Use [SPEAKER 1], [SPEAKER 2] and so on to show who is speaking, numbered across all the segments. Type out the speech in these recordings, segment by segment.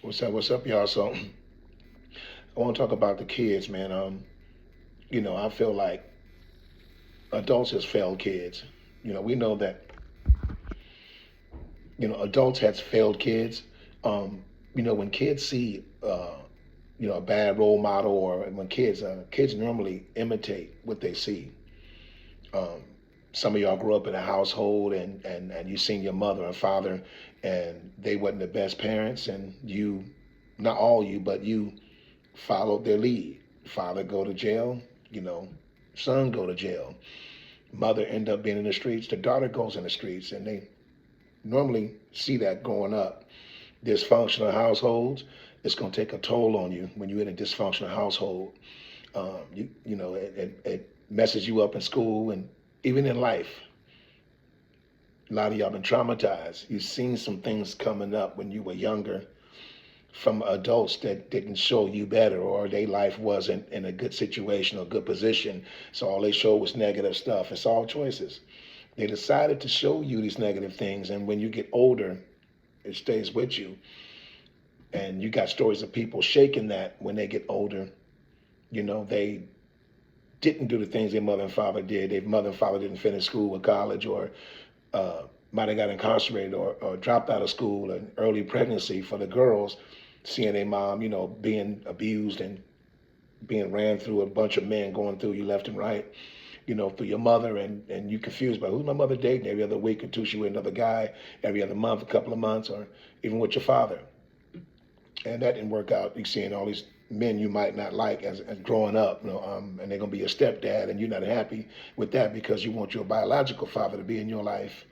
[SPEAKER 1] What's up, y'all? So I want to talk about the kids, man. I feel like adults has failed kids. We know that, adults has failed kids. Um, when kids see, a bad role model, or when kids normally imitate what they see. Um, some of y'all grew up in a household, and you seen your mother and father, and they wasn't the best parents, and you, not all you, but you followed their lead. Father go to jail, you know, son go to jail. Mother end up being in the streets. The daughter goes in the streets, and they normally see that growing up. Dysfunctional households, it's going to take a toll on you when you're in a dysfunctional household. It messes you up in school and even in life. A lot of y'all been traumatized. You've seen some things coming up when you were younger from adults that didn't show you better, or their life wasn't in a good situation or good position. So all they showed was negative stuff. It's all choices. They decided to show you these negative things, and when you get older, it stays with you. And you got stories of people shaking that when they get older. They didn't do the things their mother and father did. Their mother and father didn't finish school or college, or might have got incarcerated, or dropped out of school, and early pregnancy for the girls, seeing their mom, being abused and being ran through a bunch of men going through you left and right, through your mother, and you confused by who's my mother dating. Every other week or two, she with another guy. Every other month, a couple of months, or even with your father. And that didn't work out. You're seeing all these men you might not like as growing up, and they're gonna be your stepdad, and you're not happy with that because you want your biological father to be in your life,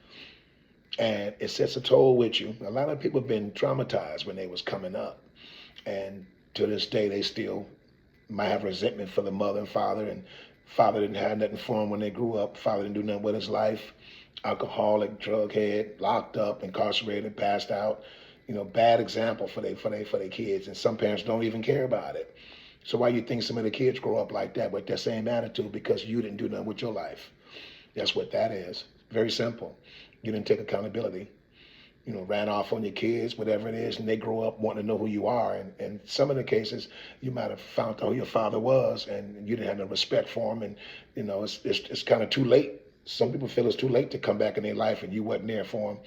[SPEAKER 1] and it sets a toll with you. A lot of people have been traumatized when they was coming up, and to this day they still might have resentment for the mother and father, and father didn't have nothing for him when they grew up. Father didn't do nothing with his life. Alcoholic, drug head, locked up, incarcerated, passed out. Bad example for their kids, and some parents don't even care about it. So why you think some of the kids grow up like that with that same attitude? Because you didn't do nothing with your life. That's what that is. Very simple. You didn't take accountability. Ran off on your kids, whatever it is, and they grow up wanting to know who you are. And some of the cases, you might have found out who your father was, and you didn't have no respect for him. And it's kind of too late. Some people feel it's too late to come back in their life, and you wasn't there for them.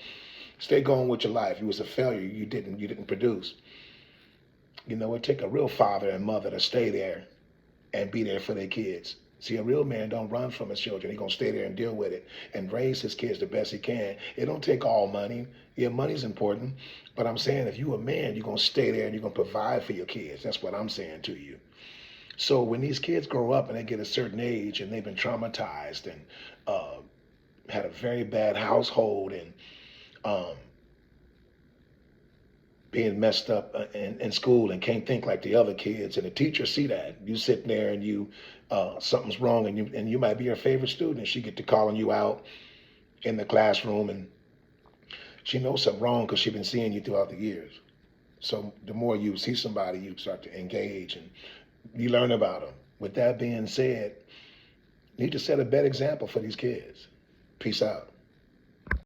[SPEAKER 1] Stay going with your life. You was a failure. You didn't produce. It take a real father and mother to stay there and be there for their kids. See, a real man don't run from his children. He gonna stay there and deal with it and raise his kids the best he can. It don't take all money. Yeah, money's important, but I'm saying if you a man, you're gonna stay there and you're gonna provide for your kids. That's what I'm saying to you. So when these kids grow up and they get a certain age and they've been traumatized and uh, had a very bad household, and um, being messed up in school and can't think like the other kids, and the teachers see that you sitting there and you something's wrong, and you might be her favorite student, and she get to calling you out in the classroom, and she knows something wrong because she's been seeing you throughout the years. So the more you see somebody, you start to engage and you learn about them. With that being said, you need to set a bad example for these kids. Peace out.